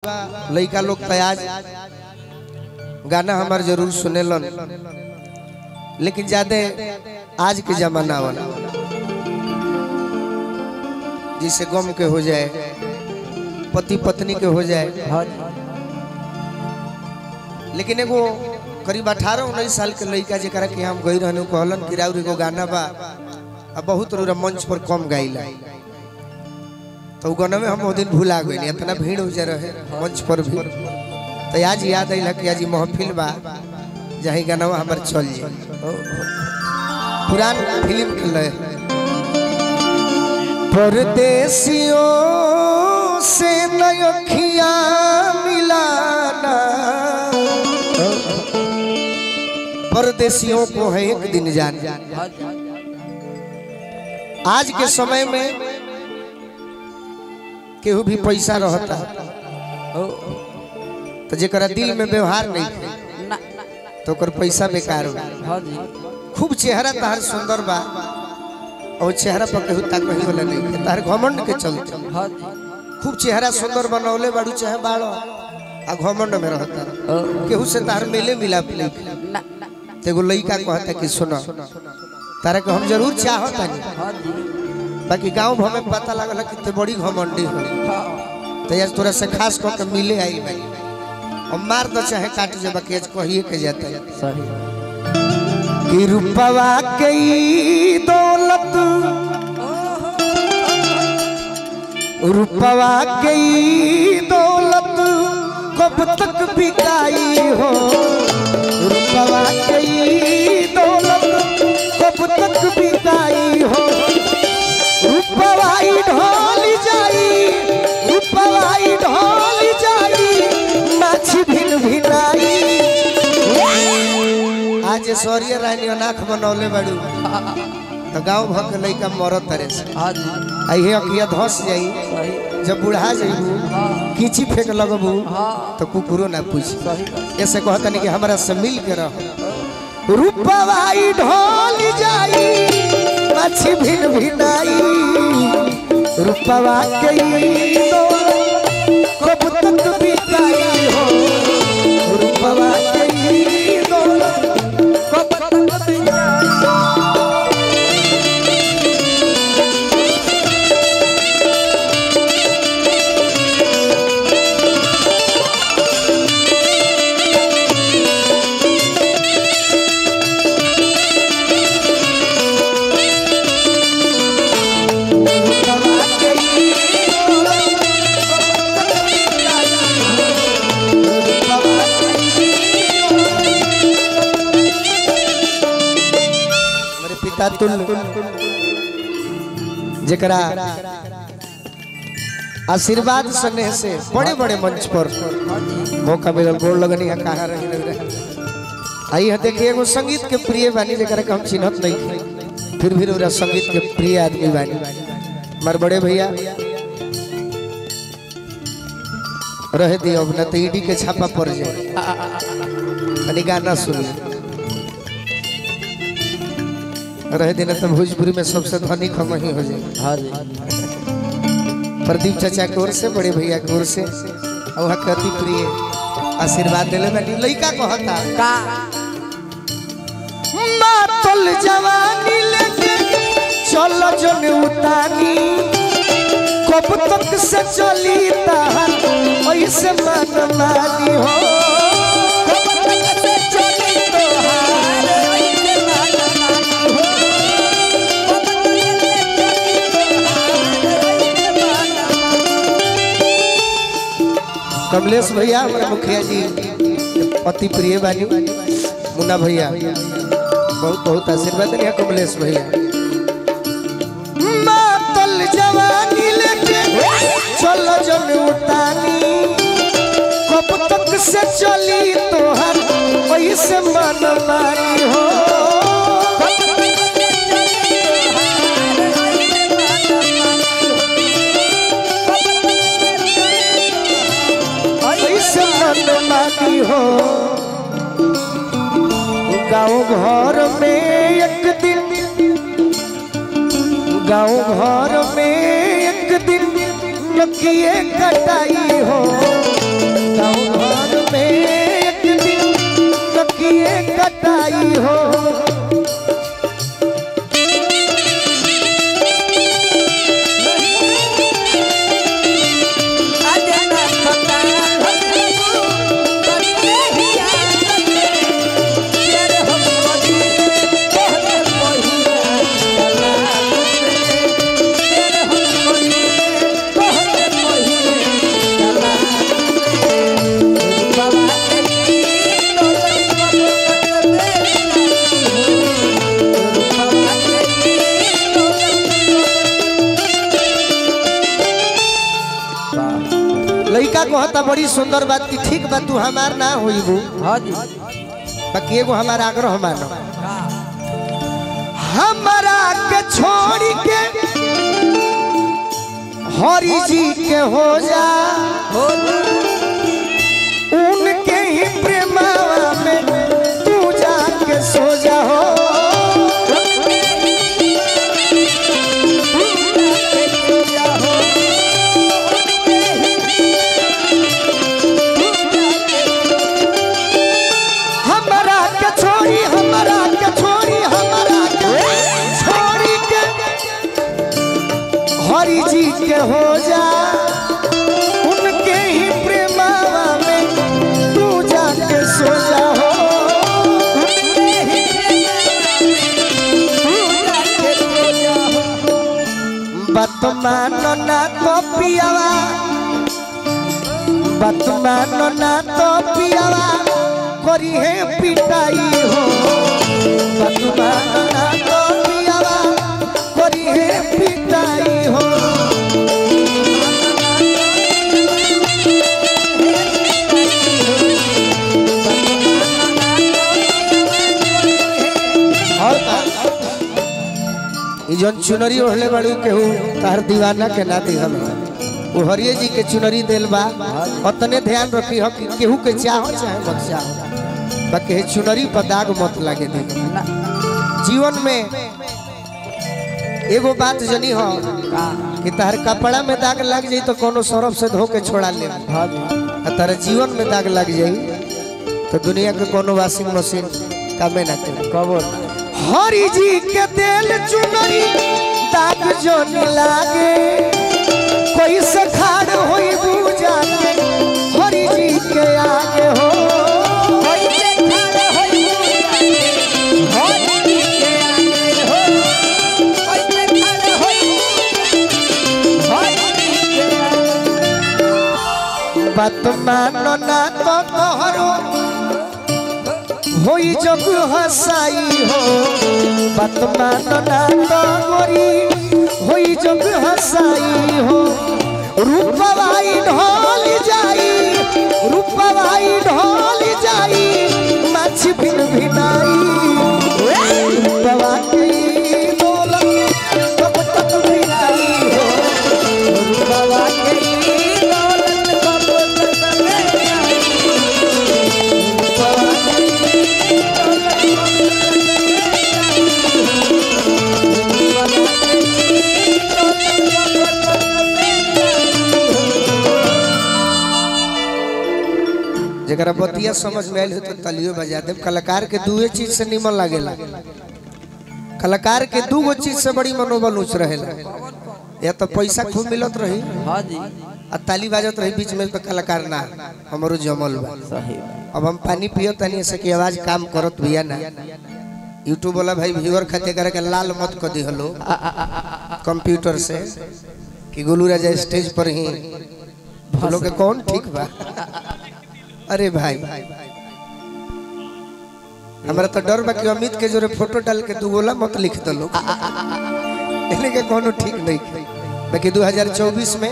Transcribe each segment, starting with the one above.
लड़का लोग तयाज गाना हमार जरूर सुनेलन, लेकिन ज्यादा आज के जमाना वाला जिसे गम के हो जाए, पति पत्नी के हो जाए। लेकिन एगो करीब 18-19 साल के लड़का जरा के हम गई रहने कहलन कि राउर एगो गाना बा अब बहुत रोरा मंच पर कम गाइला, तो गाना में हम वो दिन भूला गए, इतना भीड़ हो जा रहे मंच पर भी। तो आज याद आइला कि आज महफिल बा जही गाना हमार चल जाए, पुरान फिल्म के लय परदेसियों से नयखिया मिलाना, परदेसियों को है एक दिन जान। आज के समय में केहू भी पैसा रहता तो जरा दिल में व्यवहार नहीं तो कर पैसा बेकार हो। खूब चेहरा तार सुंदर बा और चेहरा पर केहू ताकही वाला नहीं, तार घमंड के चलते खूब चेहरा सुंदर बनौले बाड़ू चाहे बाड़ो आ घमंड में रहता केहू से तार मिले मिलाप नहीं। एगो लड़का कहता कि सुनो तारा के हम जरूर चाहता नहीं, बाकी गांव भर में पता लगल कि ते बड़ी घमंडी हो, तो आज तोरा से खास कह के मिले आई भाई और मार दो चाहे काट जे, बाकी आज कहिए के जाता है कि रुपवा के दौलत, रुपवा के दौलत कब तक बिकाई हो, रुपवा के दौलत कब तक बिकाई हो, रुपवाई ढोल जाई, रुपवाई ढोल जाई, माछी भिन भिनाई। आज सौर्य रानी अनाख बनौले बड़ू तो गाँव भर के लड़का मरत तरह से आई अखिया धस जाई, जब बुढ़ा जाइबू कीची फेंक लगबू तो कुकुरो ना पूछ। ऐसे कहता नहीं कि हमारा से मिल के रहो, रुपवाई ढोल जाई, माछी भिन भिनाई, रुपवा के कब तक बिकाई हो, रुपवा के कब तक बिकाई। जरा आशीर्वाद स्नेह से बड़े बड़े मंच पर मौका मिलल, गोड़ लगनी है कहाँ रही आई है। देखिए एगो संगीत के प्रिय बानी जरा के हम चिन्हत नहीं, फिर भी ओरा संगीत के प्रिय आदमी बानी हमारे बड़े भैया। रह दियो न तो ईडी के छापा पड़ जाए, गाना सुन रह देना तो भोजपुरी में सबसे धनिक हम ही हो जाए। प्रदीप चाचा की ओर से, बड़े भैया की ओर से और अति प्रिय आशीर्वाद दिले बानी। लड़का कहता का मातल जवानी लेके चलो जन उतानी, कब तक से चली तार ऐसे मन मानी हो, कमलेश भैया हमारे मुखिया जी अति प्रिय बानी, मुन्ना भैया बहुत बहुत आशीर्वाद दिया कमलेश भैया। मातल जवानी लेके चलो जन उतानी, कब तक से चली तोहर ऐसे मन मानी हो, मानी हो। गाँव घर में एक दिन, गाँव घर में एक दिन नकिए कटाई हो, कहता बड़ी सुंदर बात की ठीक बात तू हमार ना होइबू। हां जी बाकी एगो हमारा आग्रह मानो हमारा के छोड़ी के हरि जी के हो जा उनके ही प्रेमवा में तू जाके सो जा हो हमारा के छोड़ी के हरि जी के हो जा उनके ही प्रेमवा में तू जाके सो जा हो बात मानो ना तो पियावा बात मानो ना तो पियावा करी है पिटाई हो बात मानो ना तो पियावा करी है पिटाई हो जन चुनरी ओढ़ले बड़ी केहू तार दीवाना के ना दिहल वो हरिये जी के चुनरी देल बा उतने ध्यान रखी हो कि केहू के चाहो चाहे मत चाहो बाकी चुनरी पर दाग मत लागे दे जीवन में एगो बात जनी हो कि तार कपड़ा में दाग लग जाई तो कोनो सरफ से धो के छोड़ा ले तार जीवन में दाग लग जाई तो दुनिया के कोनो वॉशिंग मशीन कामे ना करे कबो हरि जी के दिल चुनरी दाग जो न लागे कोई सखाड़ होई बूझा के हरि जी के आगे हो कोई सखाड़ होई हरि जी के आगे हो कोई सखाड़ होई हरि जी के आगे बात मानो ना तो तोहरो होई जग हसाई हो बात मानो ना तो गोरी होई जग हसाई हो रूपवाई ढोल जाई माछ बिन भिनाई रूपवा के दौलत कब तक भिनाई हो रूपवा के दौलत कब तक भिनाई रूपवा जरा बतिया समझ में आयल हो तो तालियों बजा दे कलाकार के दुए चीज से निमन लागेला कलाकार के दूगो चीज से बड़ी मनोबल ऊंच रहेला या तो पैसा खूब मिलत रही हां जी आ ताली बाजत रही बीच में तो कलाकार ना हमरो जमल बा सही अब हम पानी पियो तनी से की आवाज काम करत बिया ना यूट्यूब वाला भाई व्यूअर खाते करे के लाल मत क दी हलो कंप्यूटर से कि गोलू राजा स्टेज पर ही लोग के कौन ठीक बा अरे भाई हमारा तो डर बा कि अमित के जोरे फोटो डाल के दू गोला मत लिख दलो इन्हें के कोनो ठीक नहीं बाकी 2024 में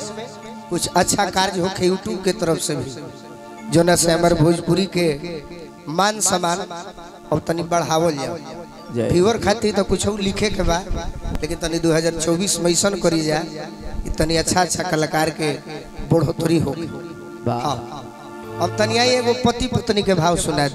कुछ अच्छा कार्य होके यूट्यूब के तरफ से भी जो ना से हमारे भोजपुरी के मान सम्मान और तनी बढ़ावल जाओ व्यूअर खातिर तो कुछ लिखे के बा लेकिन तनी 2024 में ऐसा करी जा तनी अच्छा कलाकार के बढ़ोतरी हो अब तनिया एगो पति पत्नी के भाव सुना दी।